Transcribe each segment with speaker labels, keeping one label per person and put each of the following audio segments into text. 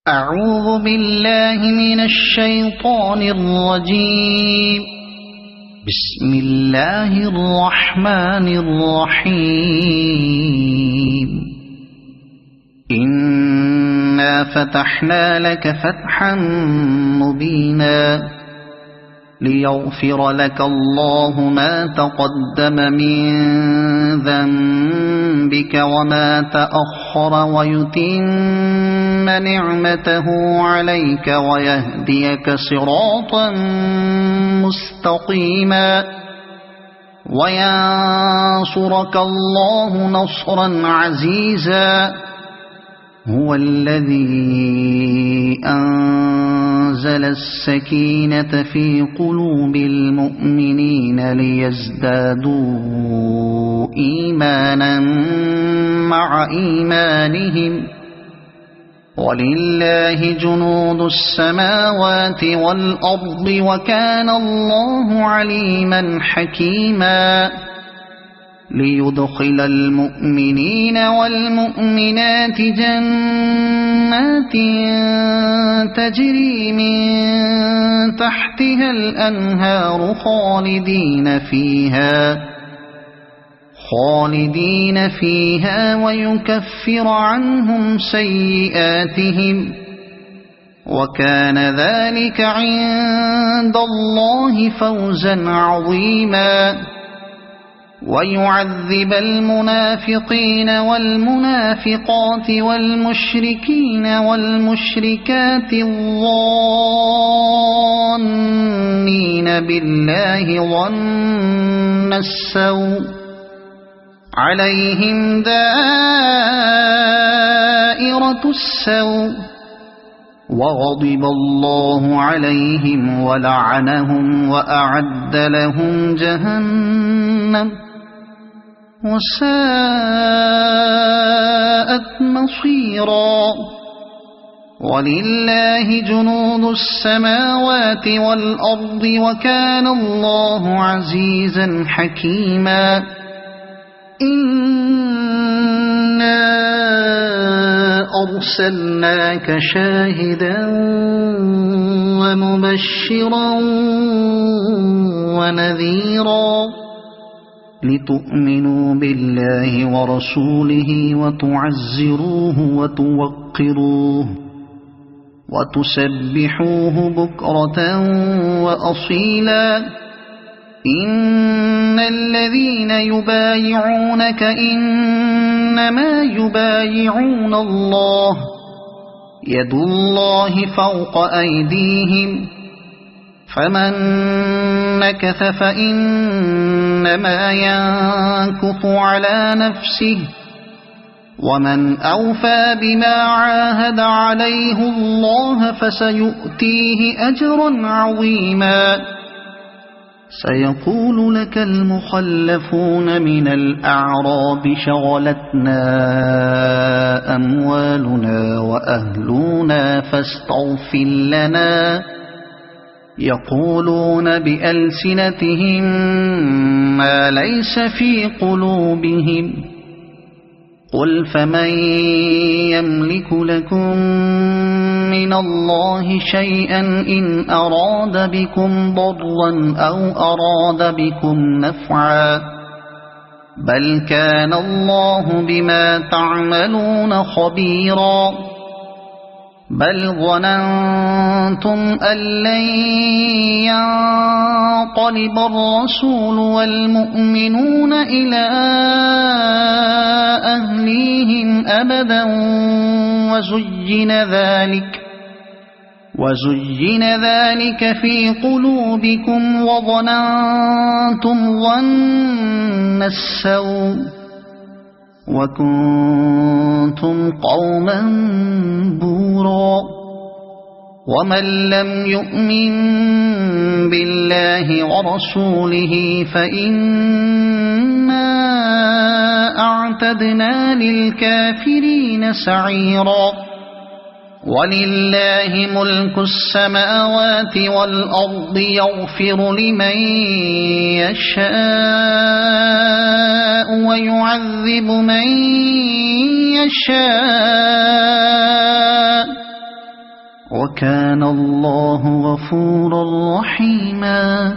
Speaker 1: أعوذ بالله من الشيطان الرجيم. بسم الله الرحمن الرحيم. إنا فتحنا لك فتحا مبينا ليغفر لك الله ما تقدم من ذنبك وما تأخر ويتم نعمته عليك ويهديك صراطا مستقيما وينصرك الله نصرا عزيزا. هو الذي أنزل السكينة في قلوب المؤمنين ليزدادوا إيمانا مع إيمانهم ولله جنود السماوات والأرض وكان الله عليما حكيما. ليدخل المؤمنين والمؤمنات جنات تجري من تحتها الأنهار خالدين فيها ويكفر عنهم سيئاتهم وكان ذلك عند الله فوزا عظيما. ويعذب المنافقين والمنافقات والمشركين والمشركات الظانين بالله ظن السوء عليهم دائرة السوء وغضب الله عليهم ولعنهم وأعد لهم جهنم وساءت مصيرا. ولله جنود السماوات والأرض وكان الله عزيزا حكيما. إنا أرسلناك شاهدا ومبشرا ونذيرا لتؤمنوا بالله ورسوله وتعزروه وتوقروه وتسبحوه بكرة وأصيلا. إن الذين يبايعونك إنما يبايعون الله يد الله فوق أيديهم فمن نكث فإنما ينكث على نفسه ومن أوفى بما عاهد عليه الله فسيؤتيه أجرا عظيما. سيقول لك المخلفون من الأعراب شغلتنا أموالنا وأهلنا فاستغفر لنا. يقولون بألسنتهم ما ليس في قلوبهم قل فمن يملك لكم من الله شيئا إن أراد بكم ضرا أو أراد بكم نفعا بل كان الله بما تعملون خبيرا. بل ظننتم أن لن ينقلب الرسول والمؤمنون إلى أهليهم أبدا وزين ذلك في قلوبكم وظننتم ظن السوء وكنتم قوما بورا. ومن لم يؤمن بالله ورسوله فإنا أعتدنا للكافرين سعيرا. ولله ملك السماوات والأرض يغفر لمن يشاء ويعذب من يشاء وكان الله غفورا رحيما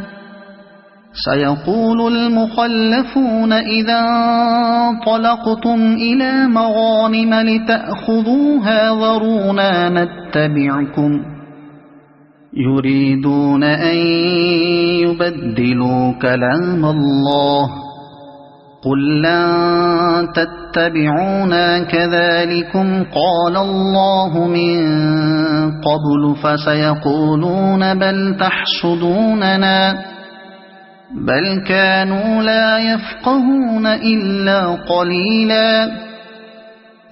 Speaker 1: سيقول المخلفون إذا انطلقتم إلى مغانم لتأخذوها ذرونا نتبعكم يريدون أن يبدلوا كلام الله قل لن تتبعونا كذلكم قال الله من قبل فسيقولون بل تحسدوننا بل كانوا لا يفقهون إلا قليلا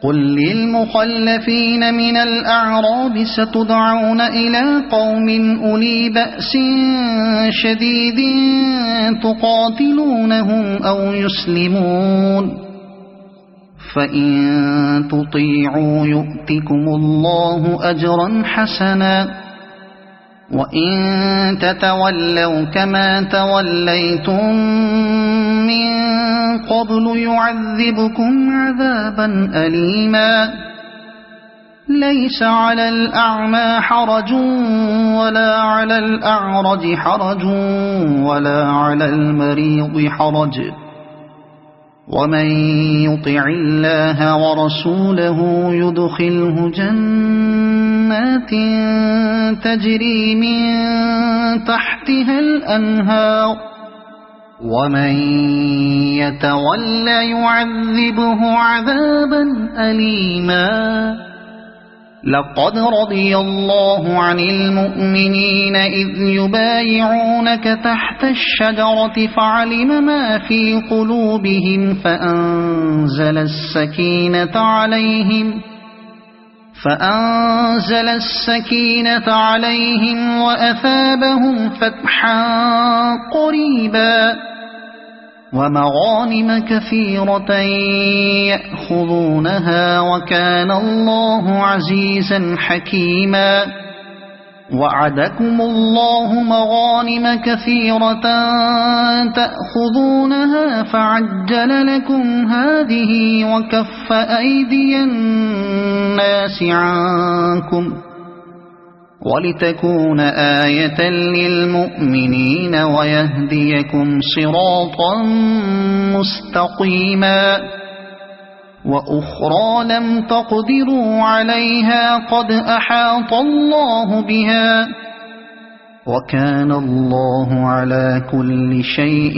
Speaker 1: قل للمخلفين من الأعراب ستدعون إلى قوم أولي بأس شديد تقاتلونهم أو يسلمون فإن تطيعوا يؤتكم الله أجرا حسنا وإن تتولوا كما توليتم من قبل يعذبكم عذابا أليما ليس على الأعمى حرج ولا على الأعرج حرج ولا على المريض حرج ومن يطع الله ورسوله يدخله جنات تجري من تحتها الأنهار ومن يتولى يعذبه عذابا أليما لقد رضي الله عن المؤمنين إذ يبايعونك تحت الشجرة فعلم ما في قلوبهم فأنزل السكينة عليهم وأثابهم فتحا قريبا ومغانم كثيرة يأخذونها وكان الله عزيزا حكيما وعدكم الله مغانم كثيرة تأخذونها فعجل لكم هذه وكف أيدي الناس عنكم ولتكون آية للمؤمنين ويهديكم صراطا مستقيما وأخرى لم تقدروا عليها قد أحاط الله بها وكان الله على كل شيء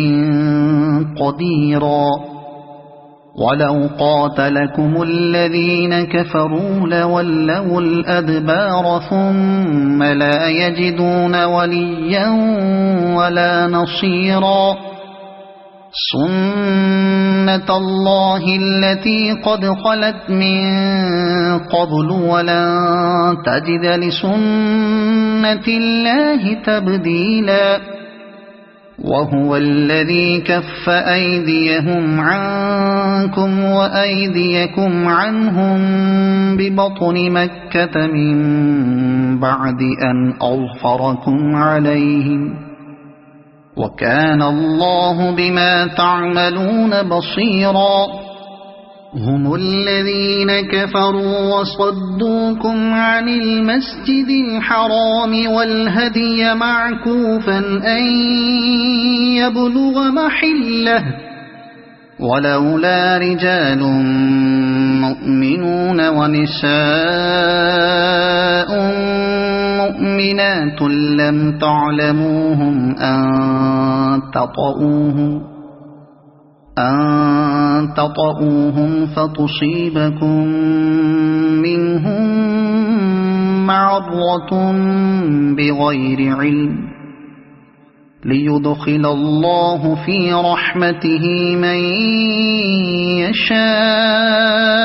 Speaker 1: قديرا ولو قاتلكم الذين كفروا لولوا الأدبار ثم لا يجدون وليا ولا نصيرا سنة الله التي قد خلت من قبل ولن تجد لسنة الله تبديلا وهو الذي كف أيديهم عنكم وأيديكم عنهم ببطن مكة من بعد أن أظفركم عليهم وكان الله بما تعملون بصيرا هم الذين كفروا وصدوكم عن المسجد الحرام والهدي معكوفا أن يبلغ محله ولولا رجال مؤمنون ونساء مؤمنات لم تعلموهم أن تطؤوهم فتصيبكم منهم معرة بغير علم ليدخل الله في رحمته من يشاء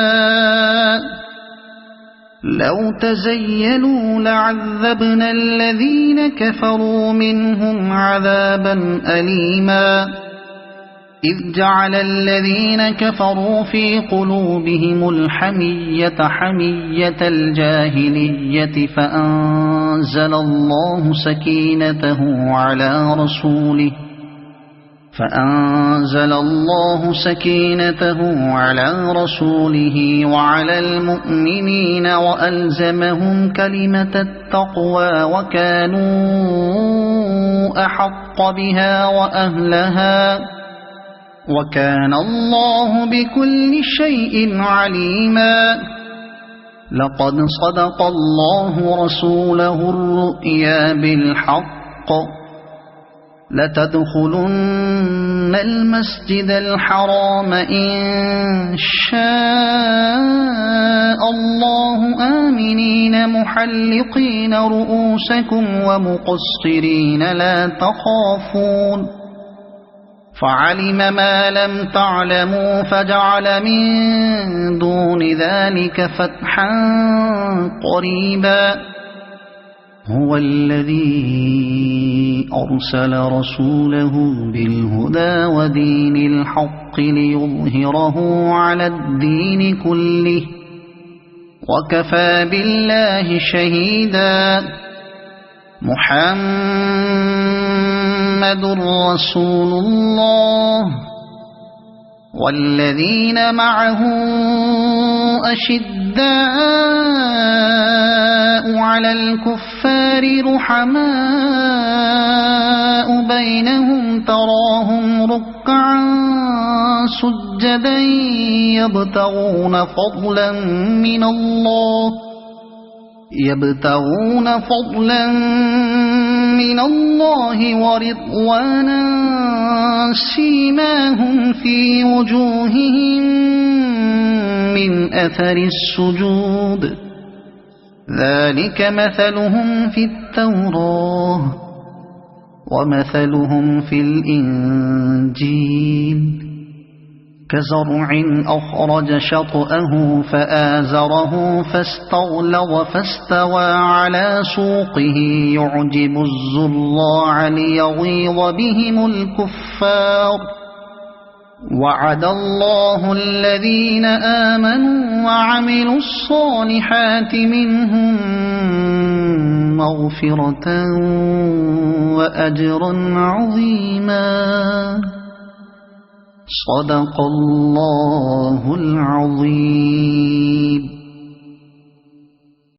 Speaker 1: لو تزيلوا لعذبنا الذين كفروا منهم عذابا أليما إذ جعل الذين كفروا في قلوبهم الحمية حمية الجاهلية فأنزل الله سكينته على رسوله فأنزل الله سكينته على رسوله وعلى المؤمنين وألزمهم كلمة التقوى وكانوا أحق بها وأهلها وكان الله بكل شيء عليما. لقد صدق الله رسوله الرؤيا بالحق لتدخلن المسجد الحرام إن شاء الله آمنين محلقين رؤوسكم ومقصرين لا تخافون فعلم ما لم تعلموا فجعل من دون ذلك فتحا قريبا. هو الذي أرسل رسوله بالهدى ودين الحق ليظهره على الدين كله وكفى بالله شهيدا. محمد رسول الله والذين معه أشداء على الكفار رحماء بينهم تراهم ركعا سجدا يبتغون فضلا من الله ورضوانا سيماهم في وجوههم من أثر السجود ذلك مثلهم في التوراة ومثلهم في الإنجيل كزرع أخرج شطأه فآزره فاستغلظ فاستوى على سوقه يعجب الزراع ليغيظ بهم الكفار. وعد الله الذين آمنوا وعملوا الصالحات منهم مغفرة وأجرا عظيما. صدق الله العظيم.